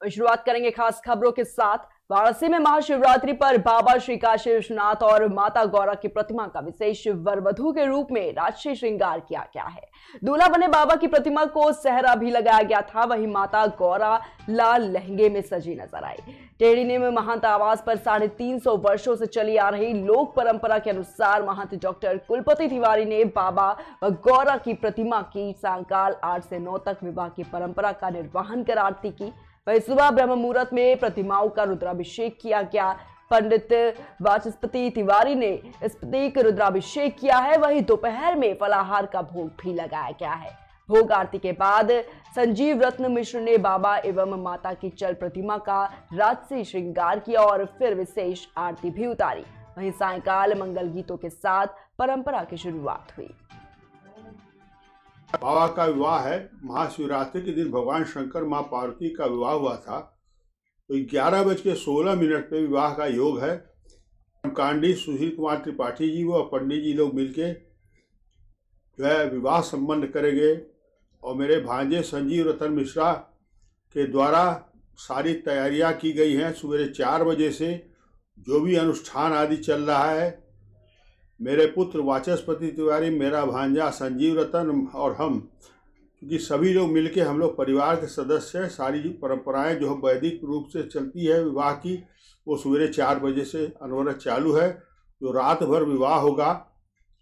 शुरुआत करेंगे खास खबरों के साथ। वाराणसी में महाशिवरात्रि पर बाबा श्री काशी विश्वनाथ और माता गौरा की प्रतिमा का विशेष वरवधू के रूप में राजसी श्रृंगार किया गया है। दूल्हा बने बाबा की प्रतिमा को सेहरा भी लगाया गया था। वहीं माता गौरा लाल लहंगे में सजी नजर आई। टेढ़ी में महंत आवास पर 350 वर्षों से चली आ रही लोक परंपरा के अनुसार महंत डॉक्टर कुलपति तिवारी ने बाबा व गौरा की प्रतिमा की सायंकाल 8 से 9 तक विवाह की परंपरा का निर्वहन कर आरती की। वही सुबह ब्रह्म मुहूर्त में प्रतिमाओं का रुद्राभिषेक किया गया। पंडित वाचस्पति तिवारी ने इस प्रतीक रुद्राभिषेक किया है। वहीं दोपहर में फलाहार का भोग भी लगाया गया है। भोग आरती के बाद संजीव रत्न मिश्र ने बाबा एवं माता की चल प्रतिमा का राजसी श्रृंगार किया और फिर विशेष आरती भी उतारी। वहीं सायंकाल मंगल गीतों के साथ परंपरा की शुरुआत हुई। बाबा का विवाह है। महाशिवरात्रि के दिन भगवान शंकर मां पार्वती का विवाह हुआ था। तो 11:16 पे विवाह का योग है। कांडी सुशील कुमार त्रिपाठी जी व पंडित जी लोग मिलके जो है विवाह संपन्न करेंगे और मेरे भांजे संजीव रतन मिश्रा के द्वारा सारी तैयारियां की गई हैं। सवेरे 4 बजे से जो भी अनुष्ठान आदि चल रहा है, मेरे पुत्र वाचस्पति तिवारी, मेरा भांजा संजीव रतन और हम, क्योंकि सभी लोग मिलके हम लोग परिवार के सदस्य हैं। सारी परंपराएं जो वैदिक रूप से चलती है विवाह की, वो सवेरे 4 बजे से अनवरत चालू है। जो रात भर विवाह होगा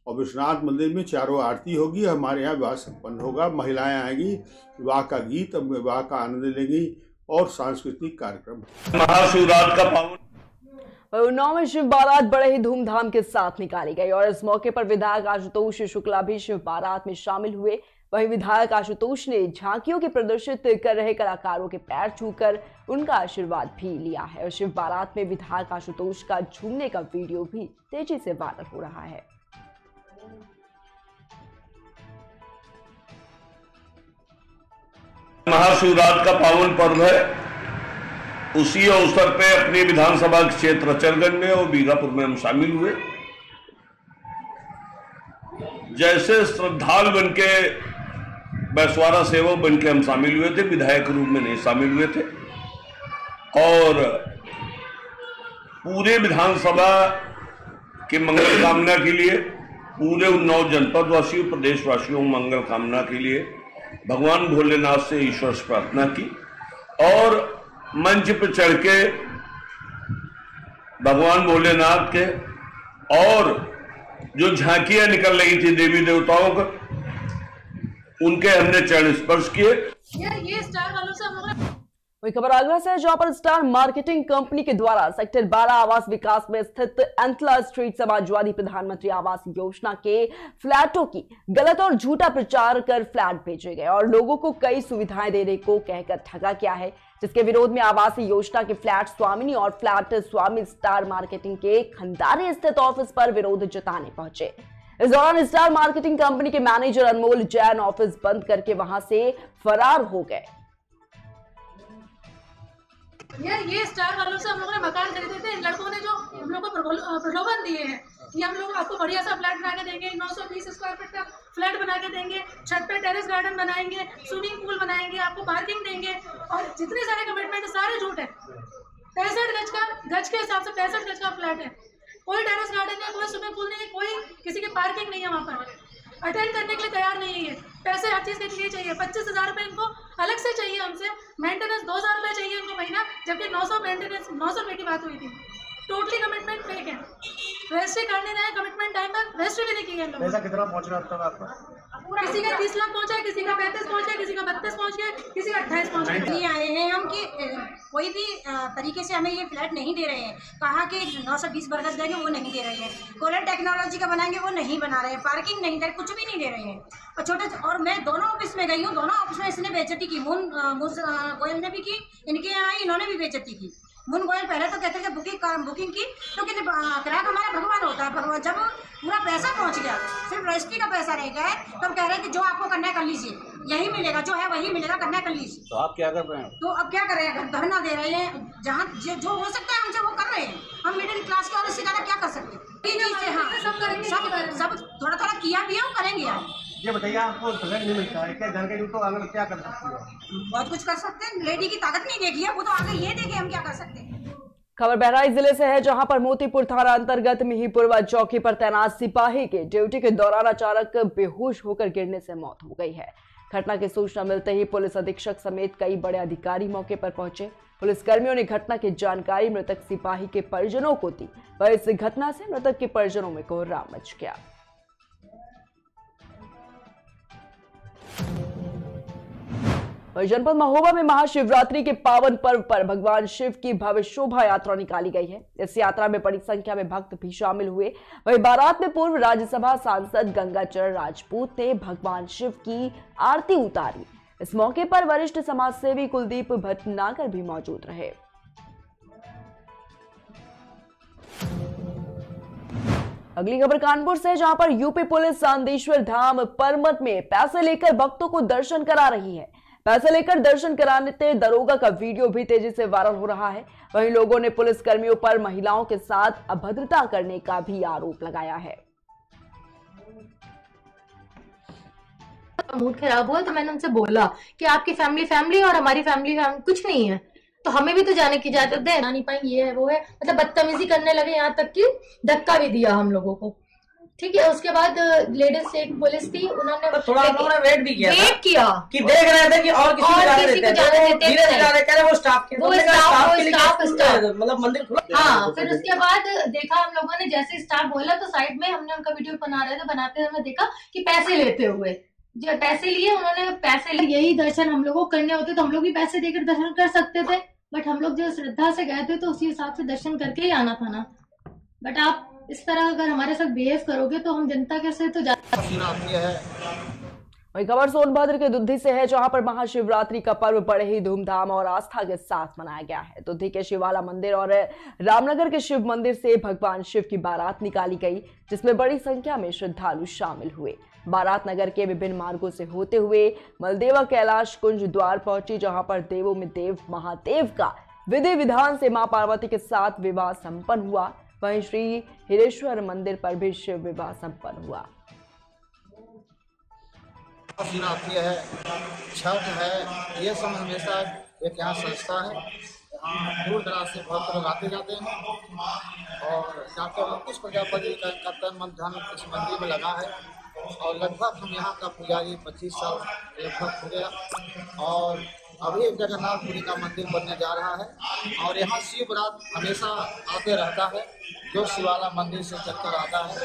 और विश्वनाथ मंदिर में चारों आरती होगी। हमारे यहाँ विवाह संपन्न होगा। महिलाएं आएंगी, विवाह का गीत, विवाह का आनंद लेंगी और सांस्कृतिक कार्यक्रम। महाशिवरात्रि का पावन उन्नाव में शिव बारात बड़े ही धूमधाम के साथ निकाली गई और इस मौके पर विधायक आशुतोष शुक्ला भी शिव बारात में शामिल हुए। वहीं विधायक आशुतोष ने झांकियों के प्रदर्शित कर रहे कलाकारों के पैर छूकर उनका आशीर्वाद भी लिया है। और शिव बारात में विधायक आशुतोष का झूमने का वीडियो भी तेजी से वायरल हो रहा है। महाशिवरात्रि का पावन पर्व है। उसी अवसर पे अपने विधानसभा क्षेत्र अचरगंज में और बीघापुर में हम शामिल हुए। जैसे श्रद्धालु बनके, बैसवारा सेवक बनके हम शामिल हुए थे, विधायक रूप में नहीं शामिल हुए थे। और पूरे विधानसभा के मंगल कामना के लिए, पूरे उन्नाव जनपद वासियों, प्रदेश वासियों मंगल कामना के लिए भगवान भोलेनाथ से ईश्वर से प्रार्थना की और मंच पर चढ़ के भगवान भोलेनाथ के और जो झांकियां निकल रही थी देवी देवताओं का, उनके हमने चरण स्पर्श किए। ये स्टार वालों से हम लोग वही खबर आगरा से है, जहां पर स्टार मार्केटिंग कंपनी के द्वारा सेक्टर 12 आवास विकास में स्थित एंथला स्ट्रीट समाजवादी प्रधानमंत्री आवास योजना के फ्लैटों की गलत और झूठा प्रचार कर फ्लैट भेजे गए और लोगों को कई सुविधाएं देने को कहकर ठगा किया है। जिसके विरोध में आवास योजना के फ्लैट स्वामिनी और फ्लैट स्वामी स्टार मार्केटिंग के खंडारी स्थित ऑफिस पर विरोध जताने पहुंचे। इस दौरान स्टार मार्केटिंग कंपनी के मैनेजर अनमोल जैन ऑफिस बंद करके वहां से फरार हो गए। ये स्टार वालों से हम लोगों ने मकान खरीदे थे। इन लड़कों ने जो हम लोग को प्रलोभन दिए हैं कि हम लोग आपको बढ़िया सा फ्लैट बना के देंगे, 920 स्क्वायर फीट का फ्लैट बना के देंगे, छत पे टेरेस गार्डन बनाएंगे, स्विमिंग पूल बनाएंगे, आपको पार्किंग देंगे और जितने सारे कमिटमेंट सारे झूठ है। 65 गज के हिसाब से 65 गज का फ्लैट है। कोई टेरेस गार्डन नहीं है, कोई स्विमिंग पूल नहीं है, कोई किसी की पार्किंग नहीं है। वहाँ पर अटेंड करने के लिए तैयार नहीं है। पैसे हर चीज़ के लिए चाहिए। 25,000 रुपये इनको अलग से चाहिए हमसे। मेंटेनेंस 2,000 रुपये चाहिए इनको महीना, जबकि 900 मेंटेनेंस 900 रुपये की बात हुई थी। टोटली कमिटमेंट फेक है। रजिस्ट्री करने रहे कमिटमेंट टाइम पर, रजिस्ट्री भी नहीं की है। पैसा कितना पहुंच रहा है आपका? किसी का 30 लाख पहुंचा है, किसी का 35 पहुंच गया, किसी का 32 पहुंच गया, किसी का 28 पहुंच गया। नहीं आए हैं हम कि कोई भी तरीके से हमें ये फ्लैट नहीं दे रहे हैं। कहा कि 920 बरगद देंगे, वो नहीं दे रहे हैं। कोलर टेक्नोलॉजी का बनाएंगे, वो नहीं बना रहे हैं। पार्किंग नहीं दे रहे, कुछ भी नहीं दे रहे हैं। और और मैं दोनों ऑफिस में गई हूँ, दोनों ऑफिस में इसने बेइज्जती की। मुन गोयल ने भी की, इनके यहाँ इन्होंने भी बेइज्जती की। मुन गोयल पहले तो कहते थे बुकिंग की, तो कहते ग्राहक हमारा भगवान होता है। भगवान जब पूरा पैसा पहुंच गया, सिर्फ रजिस्ट्री का पैसा रह गया है, तब कह रहे हैं कि जो आपको करना है कर लीजिए, यही मिलेगा, जो है वही मिलेगा, करना है कर लीजिए। तो आप क्या कर रहे हैं? तो अब क्या कर रहे हैं? धरना दे रहे हैं। जहाँ जो हो सकता है हमसे वो कर रहे हैं। हम मिडिल क्लास के और इससे ज़्यादा क्या कर सकते हैं? हाँ, सब थोड़ा थोड़ा किया भी है और करेंगे यार। ये बताइए आपको फ्लैट नहीं मिलता है, क्या जानकारी तो आगे क्या कर सकती है? बहुत कुछ कर सकते हैं, लेडी की ताकत नहीं देखी है, वो तो आगे ये देखे हम क्या कर सकते हैं। खबर बहराइच जिले से है, जहां पर मोतीपुर थाना अंतर्गत मिहीपुरवा चौकी पर तैनात सिपाही के ड्यूटी के दौरान अचानक बेहोश होकर गिरने से मौत हो गई है। घटना की सूचना मिलते ही पुलिस अधीक्षक समेत कई बड़े अधिकारी मौके पर पहुंचे। पुलिसकर्मियों ने घटना की जानकारी मृतक सिपाही के परिजनों को दी, वह इस घटना से मृतक के परिजनों में कोहराम मच गया। जनपद महोबा में महाशिवरात्रि के पावन पर्व पर भगवान शिव की भव्य शोभा यात्रा निकाली गई है। इस यात्रा में बड़ी संख्या में भक्त भी शामिल हुए। वहीं बारात में पूर्व राज्यसभा सांसद गंगाचरण राजपूत ने भगवान शिव की आरती उतारी। इस मौके पर वरिष्ठ समाजसेवी कुलदीप भटनागर भी मौजूद रहे। अगली खबर कानपुर से, जहां पर यूपी पुलिस चांदेश्वर धाम परमत में पैसे लेकर भक्तों को दर्शन करा रही है। पैसे लेकर दर्शन कराने दरोगा का वीडियो भी तेजी से वायरल हो रहा है। वहीं लोगों ने पुलिस कर्मियों पर महिलाओं के साथ अभद्रता करने का भी आरोप लगाया है। मूड खराब हुआ तो मैंने उनसे बोला कि आपकी फैमिली और हमारी फैमिली कुछ नहीं है, तो हमें भी तो जाने की इजाजत दे। ना नहीं पाएंगे, ये है वो है, मतलब बदतमीजी करने लगे, यहाँ तक कि धक्का भी दिया हम लोगों को। ठीक है, उसके बाद लेडीज एक पुलिस थी, उन्होंने थोड़ा वेट भी किया कि देख रहे थे कि और किसी को जाने देते हैं, वो स्टाफ के मतलब मंदिर खुला। हाँ, फिर उसके बाद देखा हम लोगों ने, जैसे स्टाफ बोला तो साइड में हमने उनका वीडियो बना रहे थे, बनाते हुए देखा कि पैसे लेते हुए, जो पैसे लिए उन्होंने, पैसे लिए, यही दर्शन हम लोगों को करने होते तो हम लोग भी पैसे देकर दर्शन कर सकते थे, बट हम लोग जो श्रद्धा से गए थे तो उसी हिसाब से दर्शन करके ही आना था ना। बट आप इस तरह अगर हमारे साथ बिहेव करोगे तो हम जनता कैसे तो वही खबर सोनभद्र के दुद्धि से है, जहां पर महाशिवरात्रि का पर्व बड़े ही धूमधाम और आस्था के साथ मनाया गया है। दुद्धि के शिवाला मंदिर और रामनगर के शिव मंदिर से भगवान शिव की बारात निकाली गई, जिसमें बड़ी संख्या में श्रद्धालु शामिल हुए। बारात नगर के विभिन्न मार्गों से होते हुए मलदेवा कैलाश कुंज द्वार पहुंची, जहां पर देवों में देव महादेव का विधि विधान से मां पार्वती के साथ विवाह संपन्न हुआ। वहीं श्री हिरेश्वर मंदिर पर भी शिव विवाह संपन्न हुआ। शिवरात्रि है, छठ है, ये सब हमेशा एक यहाँ संस्था है। दूर दराज से बहुत लोग आते जाते हैं और डॉक्टर अंकुश प्रजापति का तन मन धन इस मंदिर में लगा है और लगभग हम यहाँ का पुजारी 25 साल लगभग हो गया और अभी जगन्नाथपुरी का मंदिर बनने जा रहा है और यहाँ शिव रात हमेशा आते रहता है, जो शिवाला मंदिर से चलकर आता है।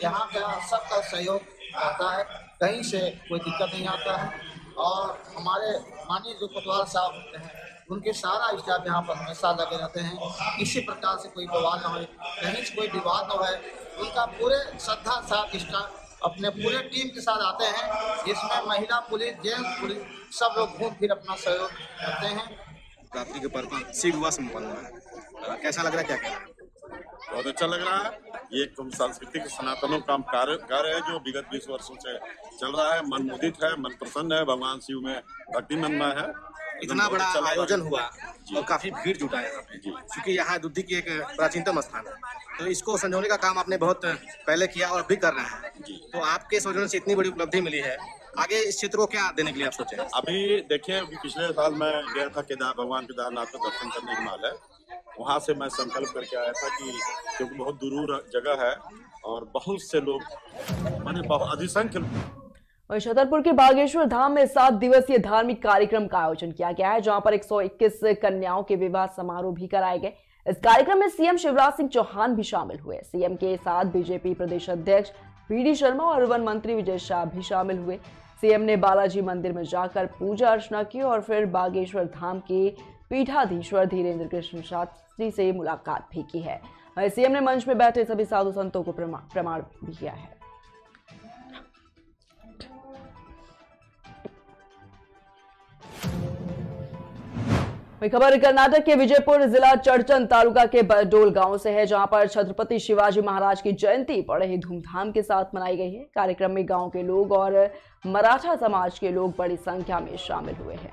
यहाँ का सबका सहयोग रहता है, कहीं से कोई दिक्कत नहीं आता है और हमारे माननीय जो कोतवाल साहब हैं उनके सारा स्टाफ यहाँ पर हमेशा लगे रहते हैं, किसी प्रकार से कोई बवाल न हो, कहीं से कोई विवाद न हो। उनका पूरे श्रद्धा साथ स्टाफ अपने पूरे टीम के साथ आते हैं, जिसमें महिला पुलिस, जेंट्स पुलिस सब लोग घूम फिर अपना सहयोग करते हैं। रात्रि के पर्व शिव विवाह संपन्न हुआ है, कैसा लग रहा है, क्या कहना है? बहुत अच्छा लग रहा है। ये एक सांस्कृतिक सनातनों का कार्य है जो विगत 20 वर्षों से चल रहा है। मन मुदित है, मन प्रसन्न है, भगवान शिव में भक्ति मनमय है। इतना बड़ा आयोजन हुआ और काफी भीड़ जुटा है यहाँ पे, क्योंकि यहाँ दुद्धि की एक प्राचीनतम स्थान है, तो इसको संजोने का काम आपने बहुत पहले किया और अभी कर रहे हैं। तो आपके सोचने से इतनी बड़ी उपलब्धि मिली है, आगे इस क्षेत्र को क्या देने के लिए आप सोचे? अभी देखिए, पिछले साल मैं गया था भगवान केदारनाथ का दर्शन करने हिमालय, वहाँ से मैं संकल्प करके आया था कि क्योंकि बहुत दूर जगह है और बहुत से लोग माने बहुत अधिसंख्य। वहीं छतरपुर के बागेश्वर धाम में 7 दिवसीय धार्मिक कार्यक्रम का आयोजन किया गया है, जहां पर 121 कन्याओं के विवाह समारोह भी कराए गए। इस कार्यक्रम में सीएम शिवराज सिंह चौहान भी शामिल हुए। सीएम के साथ बीजेपी प्रदेश अध्यक्ष पीडी शर्मा और वन मंत्री विजय शाह भी शामिल हुए। सीएम ने बालाजी मंदिर में जाकर पूजा अर्चना की और फिर बागेश्वर धाम के पीठाधीश्वर धीरेन्द्र कृष्ण शास्त्री से मुलाकात भी की है। वहीं सीएम ने मंच में बैठे सभी साधु संतों को प्रणाम भी किया है। वही खबर कर्नाटक के विजयपुर जिला चड़चन तालुका के बरडोल गांव से है, जहां पर छत्रपति शिवाजी महाराज की जयंती बड़े ही धूमधाम के साथ मनाई गई है। कार्यक्रम में गांव के लोग और मराठा समाज के लोग बड़ी संख्या में शामिल हुए हैं।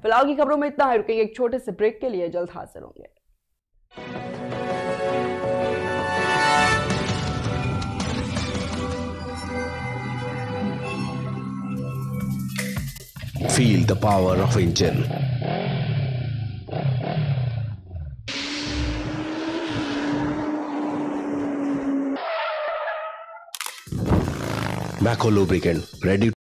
फिलहाल की खबरों में इतना है, रुकेंगे एक छोटे से ब्रेक के लिए, जल्द हाजिर होंगे। Feel the power of engine. Macco lubricant, ready